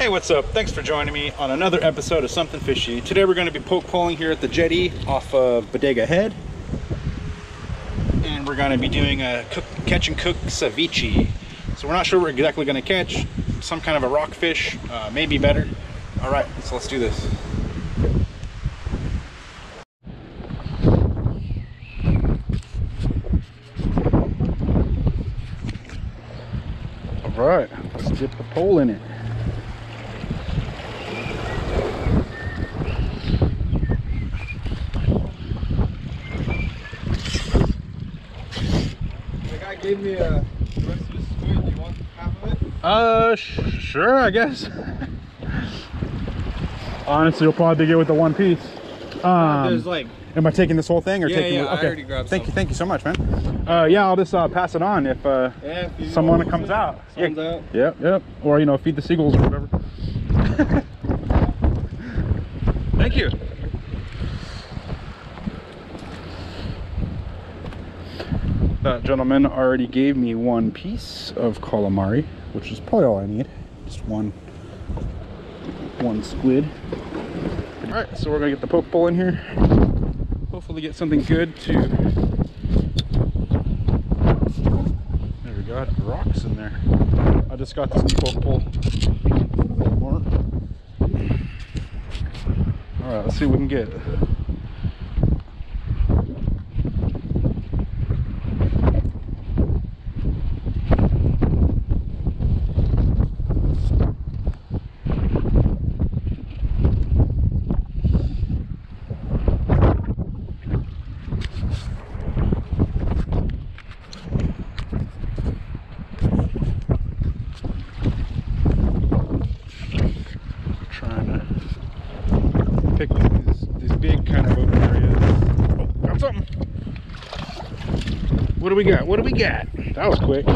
Hey, what's up? Thanks for joining me on another episode of Something Fishy. Today we're going to be poke poling here at the jetty off of Bodega Head. And we're going to be doing a catch and cook ceviche. So we're not sure what we're exactly going to catch. Some kind of a rockfish, maybe better. All right, so let's do this. All right, let's dip the pole in it. Gave me the rest of his squid. Do you want half of it? Sure, I guess. Honestly, you'll probably get with the one piece. There's like. Am I taking this whole thing or taking? Yeah, Okay. I already grabbed some. Thank you so much, man. Yeah, I'll just pass it on if someone comes out. Someone's out. Yep. Or feed the seagulls or whatever. Thank you. That gentleman already gave me one piece of calamari, which is probably all I need. Just one squid. All right, so we're gonna get the poke bowl in here. Hopefully get something good to. There we go, rocks in there. I just got this new poke bowl. More. All right, let's see what we can get. Pick these big kind of open areas. Oh, got something. What do we got? That was quick.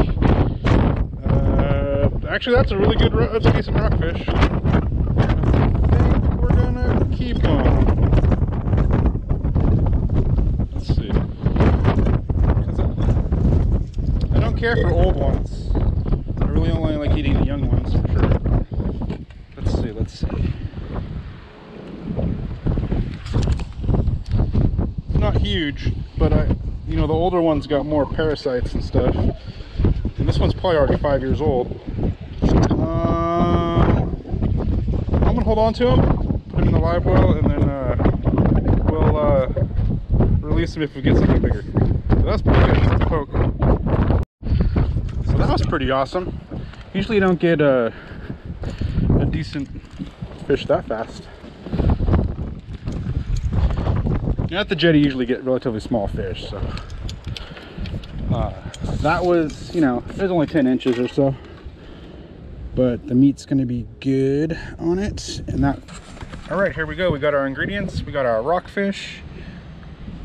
Actually, that's a really good, that's a decent rockfish. I think we're gonna keep on. Let's see. I don't care for old ones. I really only like eating the young ones for sure. Let's see. Not huge, but the older one's got more parasites and stuff, and this one's probably already 5 years old. I'm gonna hold on to him, put him in the live well, and then we'll release him if we get something bigger. So that's pretty good. That's a poke. So that was pretty awesome. Usually you don't get a decent fish that fast. At the jetty, usually get relatively small fish, so that was, it was only 10 inches or so, but the meat's going to be good on it. And that, all right, here we go. We got our ingredients. We got our rockfish,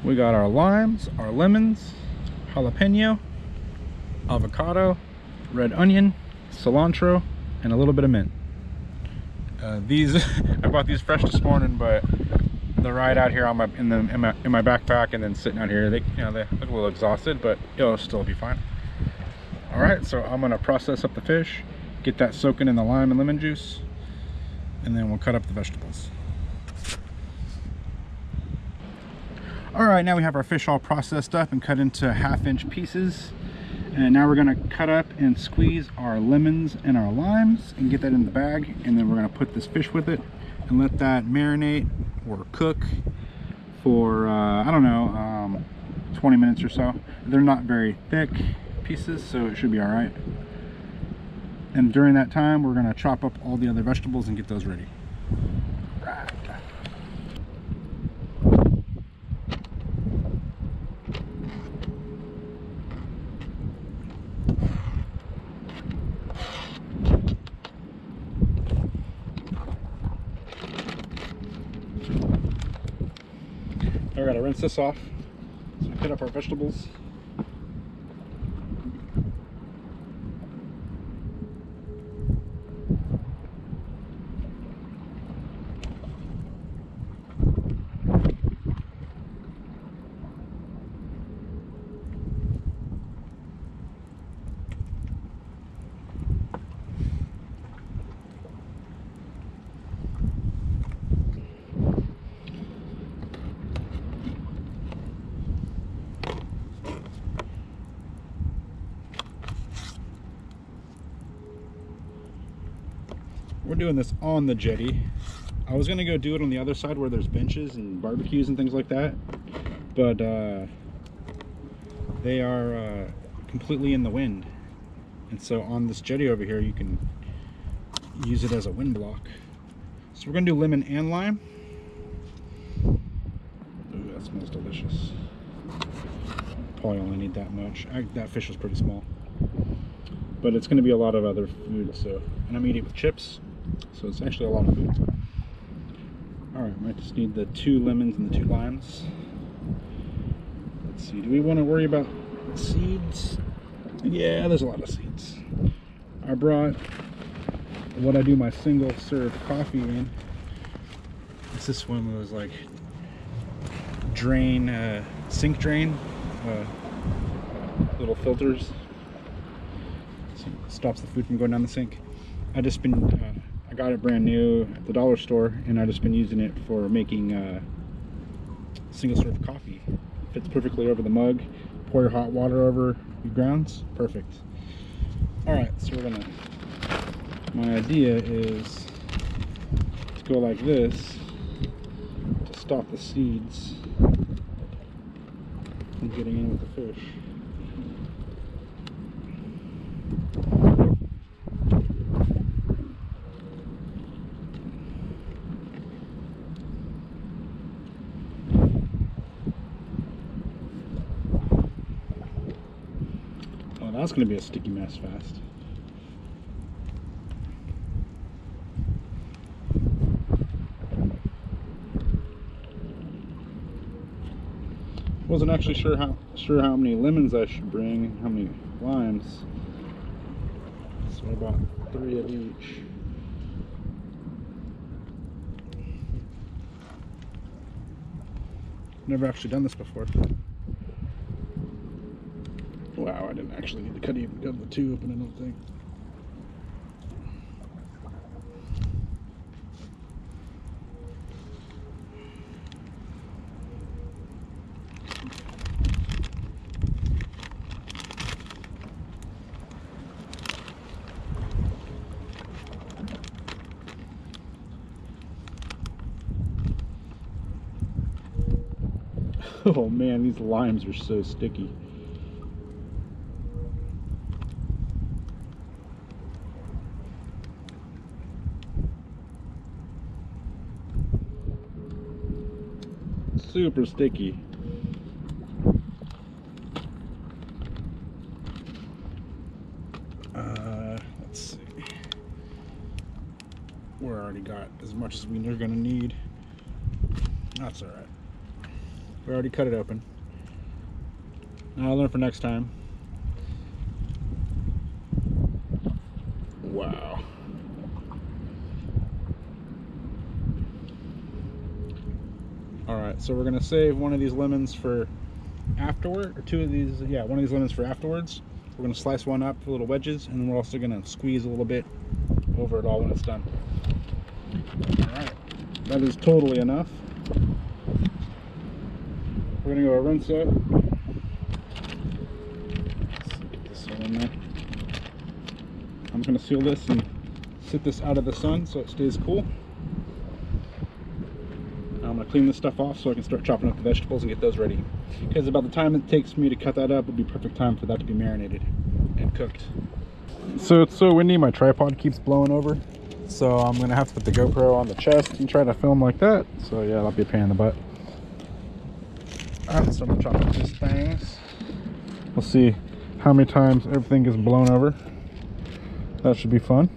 we got our limes, our lemons, jalapeno, avocado, red onion, cilantro, and a little bit of mint. These I bought these fresh this morning, but the ride out here on in my backpack and then sitting out here, they look a little exhausted, but it'll still be fine. All right, so I'm gonna process up the fish, get that soaking in the lime and lemon juice, and then we'll cut up the vegetables. All right, now we have our fish all processed up and cut into 1/2-inch pieces. And now we're gonna cut up and squeeze our lemons and our limes and get that in the bag. And then we're gonna put this fish with it and let that marinate or cook for, I don't know, 20 minutes or so. They're not very thick pieces, so it should be all right. And during that time, we're gonna chop up all the other vegetables and get those ready. Right. I gotta rinse this off. So we cut up our vegetables. we're doing this on the jetty. I was gonna go do it on the other side where there's benches and barbecues and things like that, but they are completely in the wind. And so on this jetty over here, you can use it as a wind block. So we're gonna do lemon and lime. Ooh, that smells delicious. Probably only need that much. That fish was pretty small. But it's gonna be a lot of other food, so, and I'm eating it with chips, so it's actually a lot of food. All right, might just need the 2 lemons and the 2 limes. Let's see, do we want to worry about seeds? Yeah, there's a lot of seeds. I brought what I do my single serve coffee in. It's this one that was like drain, sink drain, little filters. So it stops the food from going down the sink. I got it brand new at the dollar store, and I've just been using it for making single serve coffee. Fits perfectly over the mug. Pour your hot water over your grounds. Perfect. All right, so my idea is to go like this to stop the seeds from getting in with the fish. Oh, that's going to be a sticky mess fast. Wasn't actually sure how many lemons I should bring, how many limes. So I bought 3 of each. Never actually done this before. Wow, I didn't actually need to cut the 2 open, I don't think. Oh man, these limes are so sticky. Super sticky. Let's see. We already got as much as we're gonna need. That's all right. We already cut it open. Now I'll learn for next time. Wow. Alright, so we're gonna save one of these lemons for afterward, or 2 of these, yeah, one of these lemons for afterwards. We're gonna slice one up for little wedges, and then we're also gonna squeeze a little bit over it all when it's done. Alright, that is totally enough. We're gonna go rinse it. Let's get this all in there. I'm gonna seal this and sit this out of the sun so it stays cool. Now I'm gonna clean this stuff off so I can start chopping up the vegetables and get those ready. Because about the time it takes me to cut that up, it'll be perfect time for that to be marinated and cooked. So it's so windy, my tripod keeps blowing over. So I'm gonna have to put the GoPro on the chest and try to film like that. So yeah, that'll be a pain in the butt. Alright, so I'm gonna chop up these things. We'll see how many times everything gets blown over. That should be fun.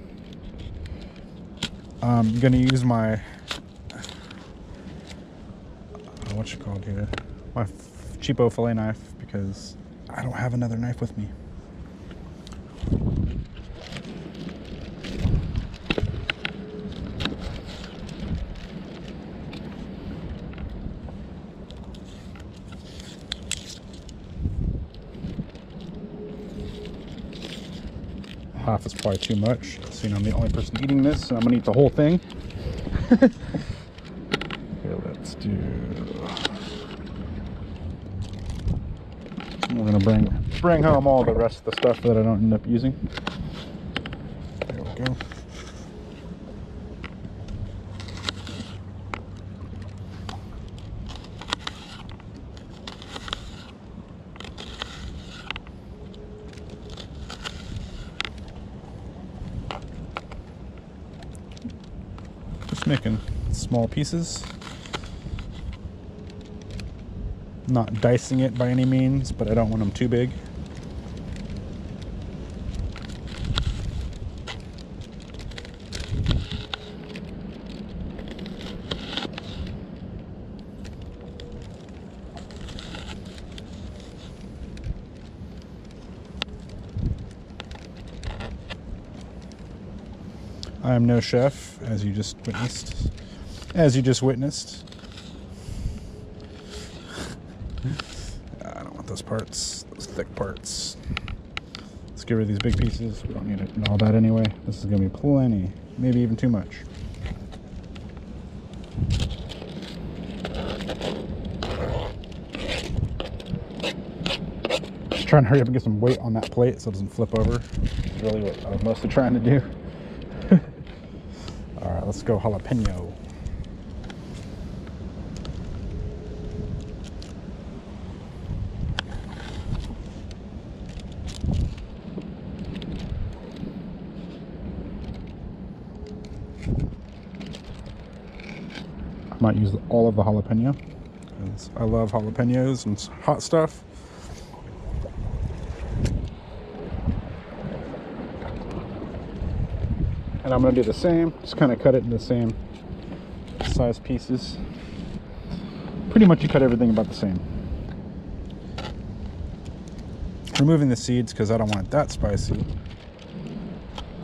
I'm gonna use my what's it called here? My cheapo fillet knife, because I don't have another knife with me. Half is probably too much, so I'm the only person eating this, so I'm gonna eat the whole thing. Okay, let's do. We're gonna bring home all the rest of the stuff that I don't end up using. There we go. making small pieces. Not dicing it by any means, but I don't want them too big. I am no chef, as you just witnessed. I don't want those parts, those thick parts. Let's get rid of these big pieces. We don't need it and all that anyway. This is gonna be plenty, maybe even too much. Just trying to hurry up and get some weight on that plate so it doesn't flip over. That's really what I was mostly trying to do. All right, let's go jalapeno. I might use all of the jalapeno because I love jalapenos and hot stuff. And I'm going to do the same, just kind of cut it in the same size pieces. Pretty much you cut everything about the same. Removing the seeds because I don't want it that spicy.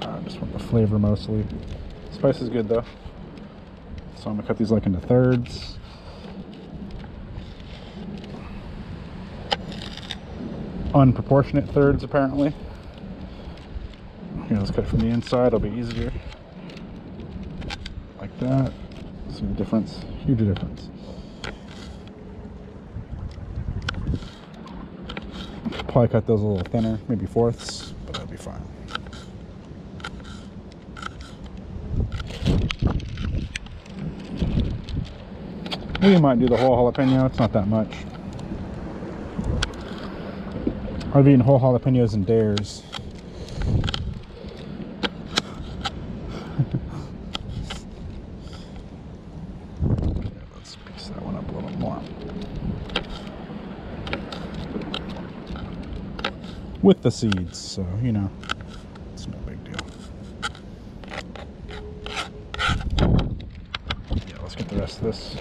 I just want the flavor mostly. Spice is good though. So I'm going to cut these like into thirds. Unproportionate thirds apparently. Here, let's cut it from the inside, it'll be easier. Like that. See the difference? Huge difference. Probably cut those a little thinner, maybe fourths, but that'll be fine. We might do the whole jalapeno, it's not that much. I've eaten whole jalapenos in dares. Let's piece that one up a little more. With the seeds, so you know, it's no big deal. Yeah, let's get the rest of this.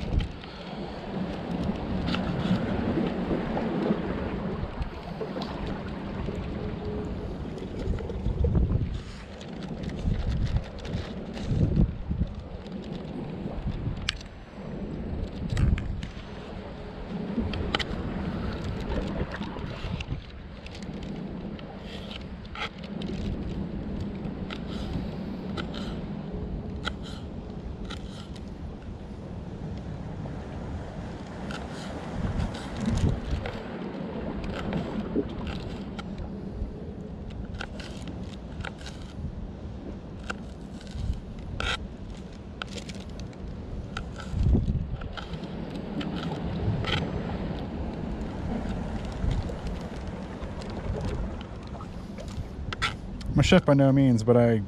I'm a chef by no means, but I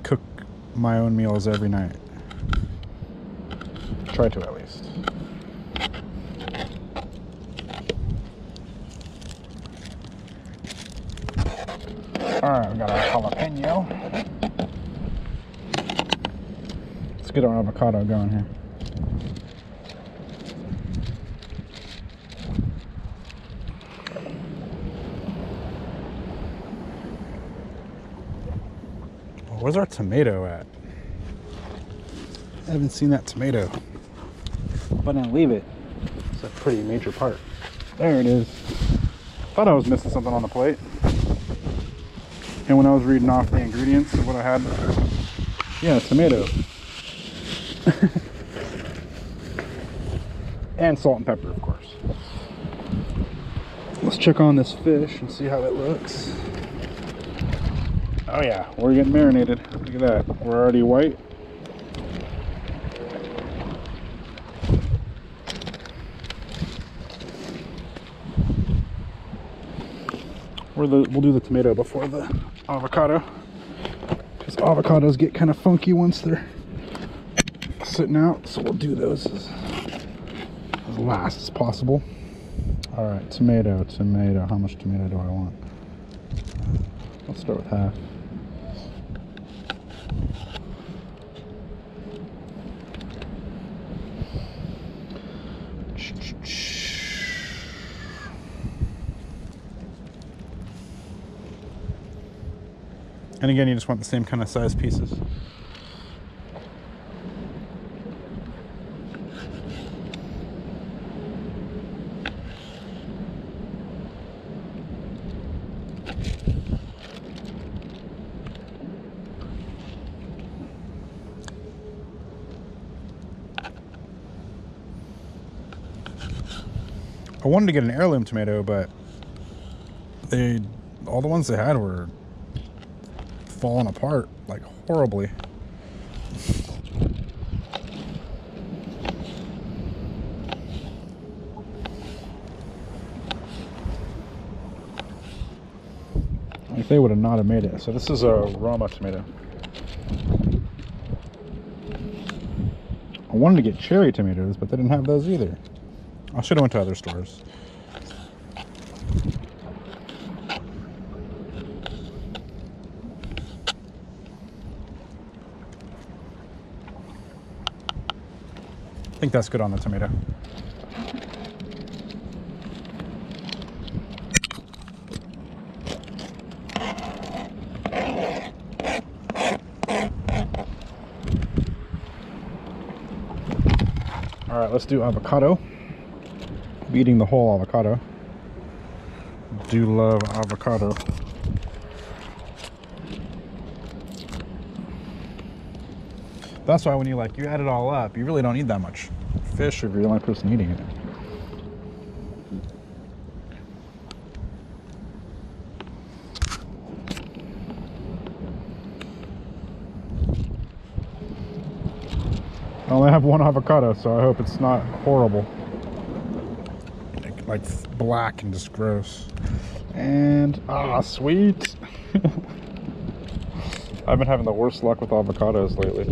cook my own meals every night. Try to at least. Alright, we got our jalapeno. Let's get our avocado going here. Where's our tomato at? I haven't seen that tomato. But I didn't leave it. It's a pretty major part. There it is. Thought I was missing something on the plate. And when I was reading off the ingredients of what I had, yeah, tomato. And salt and pepper, of course. Let's check on this fish and see how it looks. Oh yeah, we're getting marinated. Look at that. We're already white. We'll do the tomato before the avocado, because avocados get kind of funky once they're sitting out, so we'll do those as last as possible. All right, tomato. How much tomato do I want? Let's start with half. And again, you just want the same kind of size pieces. I wanted to get an heirloom tomato, but all the ones they had were falling apart like horribly. Like they would have not have made it. So this is a Roma tomato. I wanted to get cherry tomatoes, but they didn't have those either. I should have went to other stores. I think that's good on the tomato. All right, let's do avocado. I'm eating the whole avocado. Do love avocado. That's why when you add it all up, you really don't need that much fish if you're the only person eating it. I only have one avocado, so I hope it's not horrible. Like black and just gross. And sweet. I've been having the worst luck with avocados lately.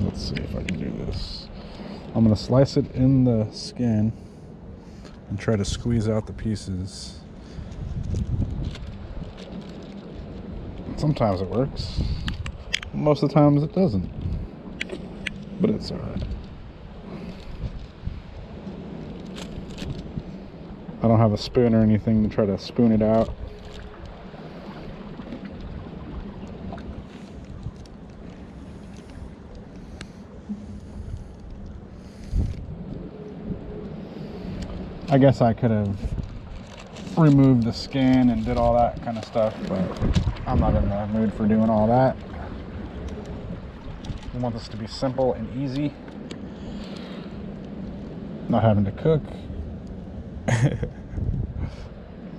Let's see if I can do this. I'm gonna slice it in the skin and try to squeeze out the pieces. Sometimes it works. Most of the times it doesn't. But it's alright. I don't have a spoon or anything to try to spoon it out. I guess I could have removed the skin and did all that kind of stuff, but I'm not in the mood for doing all that. I want this to be simple and easy. Not having to cook.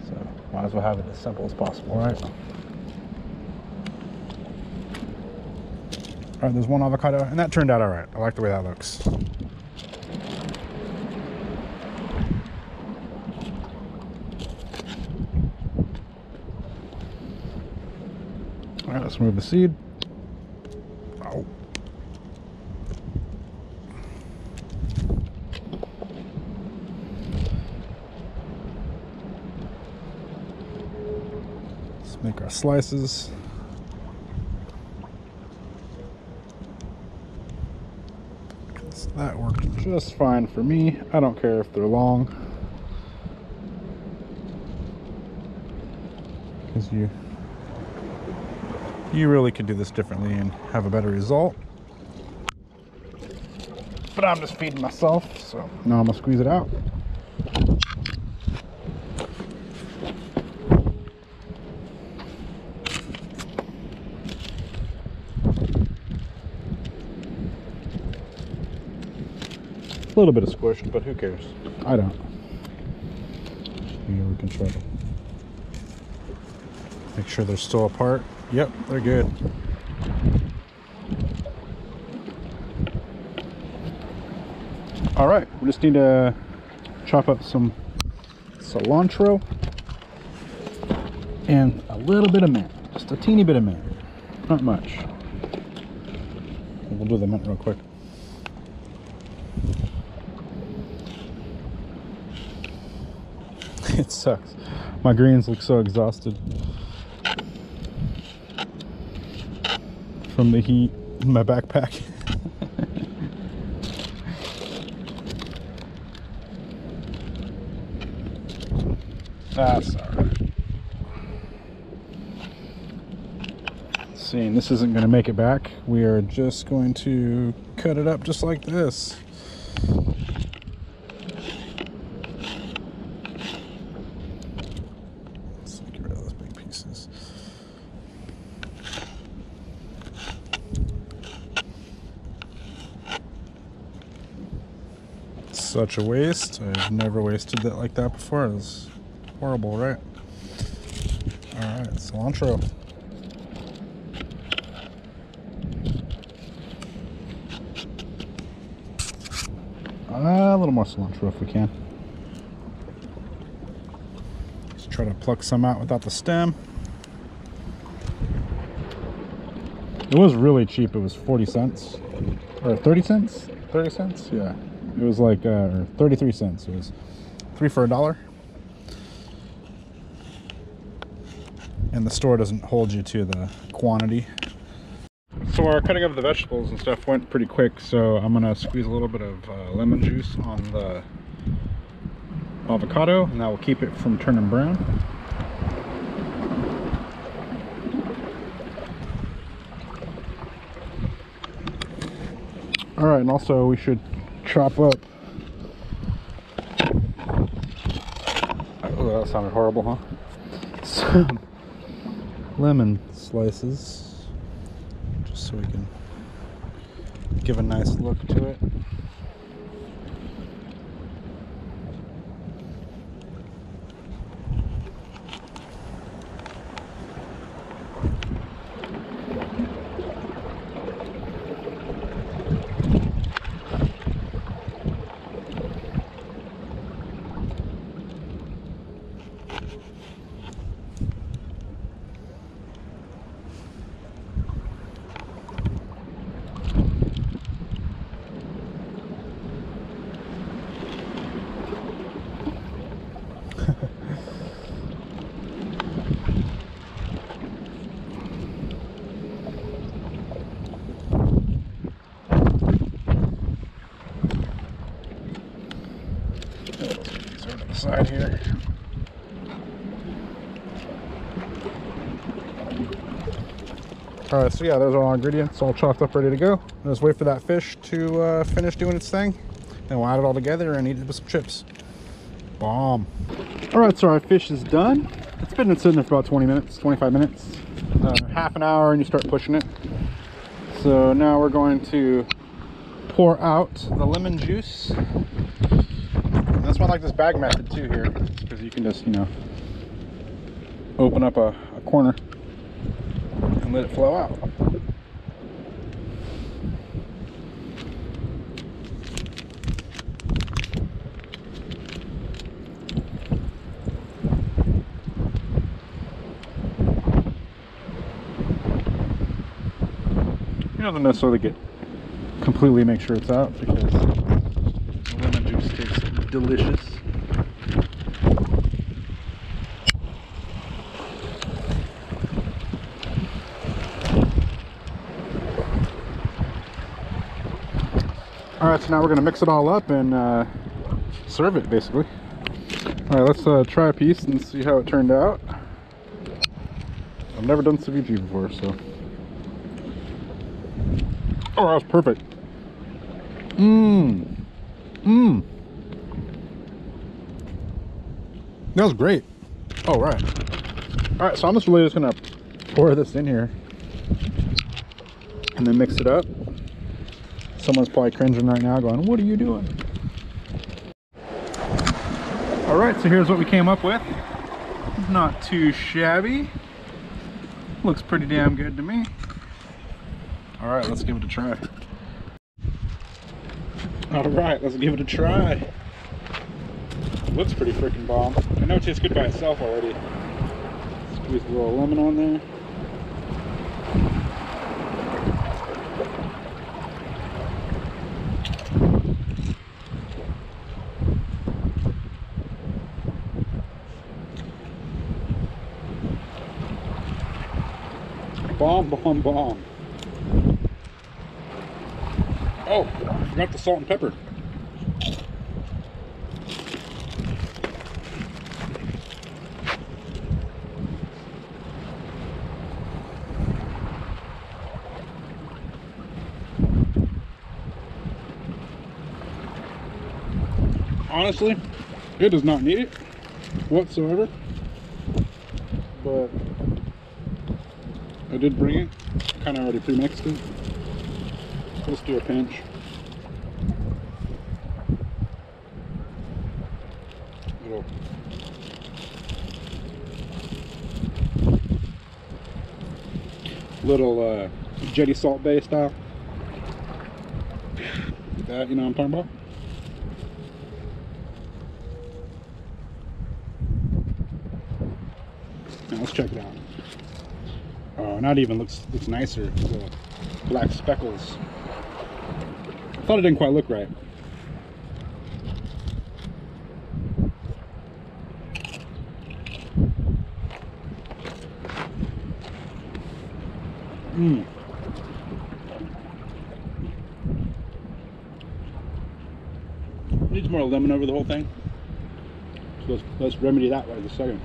So might as well have it as simple as possible, right? All right, there's one avocado, and that turned out all right. I like the way that looks. All right, let's remove the seed. Oh. Make our slices. That worked just fine for me. I don't care if they're long, because you really could do this differently and have a better result. But I'm just feeding myself, so now I'm gonna squeeze it out. A little bit of squished, but who cares? I don't. Here we can try to make sure they're still apart. Yep, they're good. All right, we just need to chop up some cilantro and a little bit of mint, just a teeny bit of mint, not much. We'll do the mint real quick. It sucks. My greens look so exhausted from the heat in my backpack. That's alright. Seeing this isn't going to make it back, we are just going to cut it up just like this. Let's get rid of those big pieces. Such a waste. I've never wasted that like that before. It's horrible, right? Alright, cilantro. A little more cilantro if we can. Let's try to pluck some out without the stem. It was really cheap. It was 40 cents. Or 30 cents? 30 cents? Yeah. It was like 33 cents. It was 3 for $1. And the store doesn't hold you to the quantity. So our cutting of the vegetables and stuff went pretty quick, so I'm gonna squeeze a little bit of lemon juice on the avocado, and that will keep it from turning brown. All right, and also we should chop up. Oh, that sounded horrible, huh? Some lemon slices. So we can give a nice look to it. Side here. Alright, so yeah, those are all ingredients all chopped up, ready to go. Let's wait for that fish to finish doing its thing. Then we'll add it all together and eat it with some chips. Bomb. Alright, so our fish is done. It's been sitting there for about 20 minutes, 25 minutes. Half an hour and you start pushing it. So now we're going to pour out the lemon juice. That's why I like this bag method too here, because you can just, you know, open up a corner and let it flow out. You don't necessarily completely make sure it's out, because the lemon juice tastes delicious. All right, so now we're gonna mix it all up and serve it, basically. All right, let's try a piece and see how it turned out. I've never done ceviche before, so. Oh, that was perfect. That was great. Oh, right. All right, so I'm just really just gonna pour this in here and then mix it up. Someone's probably cringing right now going, what are you doing? All right, so here's what we came up with. Not too shabby. Looks pretty damn good to me. All right, let's give it a try. All right, let's give it a try. Looks pretty freaking bomb. I know it tastes good by itself already. Squeeze a little lemon on there. Bomb, bomb, bomb. Oh, I forgot the salt and pepper. Honestly, it does not need it whatsoever, but I did bring it, kind of already pre-mixed it. Let's do a pinch. Little jetty salt bay style. That, you know what I'm talking about? Now let's check it out. Oh, not even looks nicer. The black speckles. I thought it didn't quite look right. Mmm. Needs more lemon over the whole thing. So let's remedy that right this second.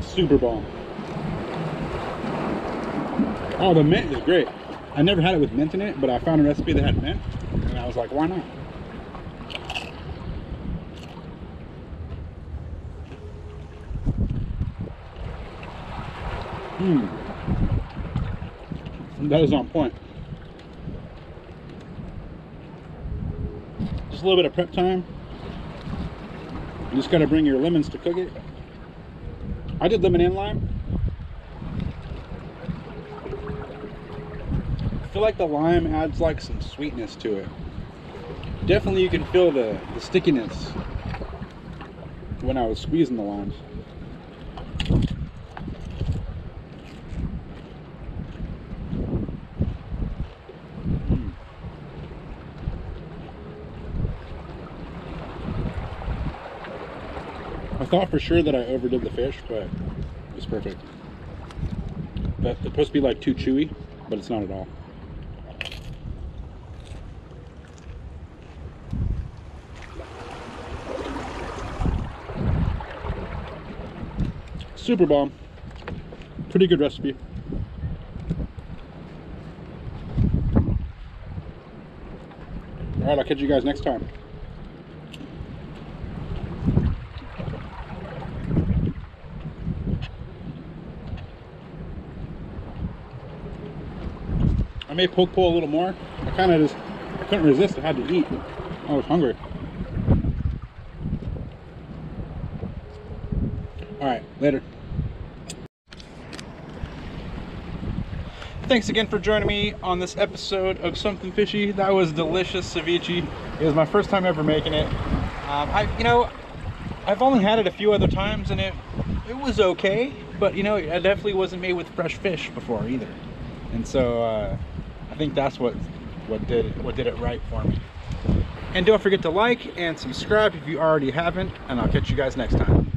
Super bomb. Oh, the mint is great. I never had it with mint in it, but I found a recipe that had mint, and I was like, why not? That is on point. Just a little bit of prep time. You just gotta bring your lemons to cook it. I did lemon and lime. I feel like the lime adds like some sweetness to it. Definitely you can feel the stickiness when I was squeezing the limes. I thought for sure that I overdid the fish, but it's perfect. But it's supposed to be like too chewy, but it's not at all. Super bomb. Pretty good recipe. All right, I'll catch you guys next time. I may poke pull a little more. I couldn't resist. I had to eat. I was hungry. All right, later. Thanks again for joining me on this episode of Something Fishy. That was delicious ceviche. It was my first time ever making it. I've only had it a few other times, and it was okay, but you know, it definitely wasn't made with fresh fish before either. And so I think that's what did it right for me. And don't forget to like and subscribe if you already haven't, and I'll catch you guys next time.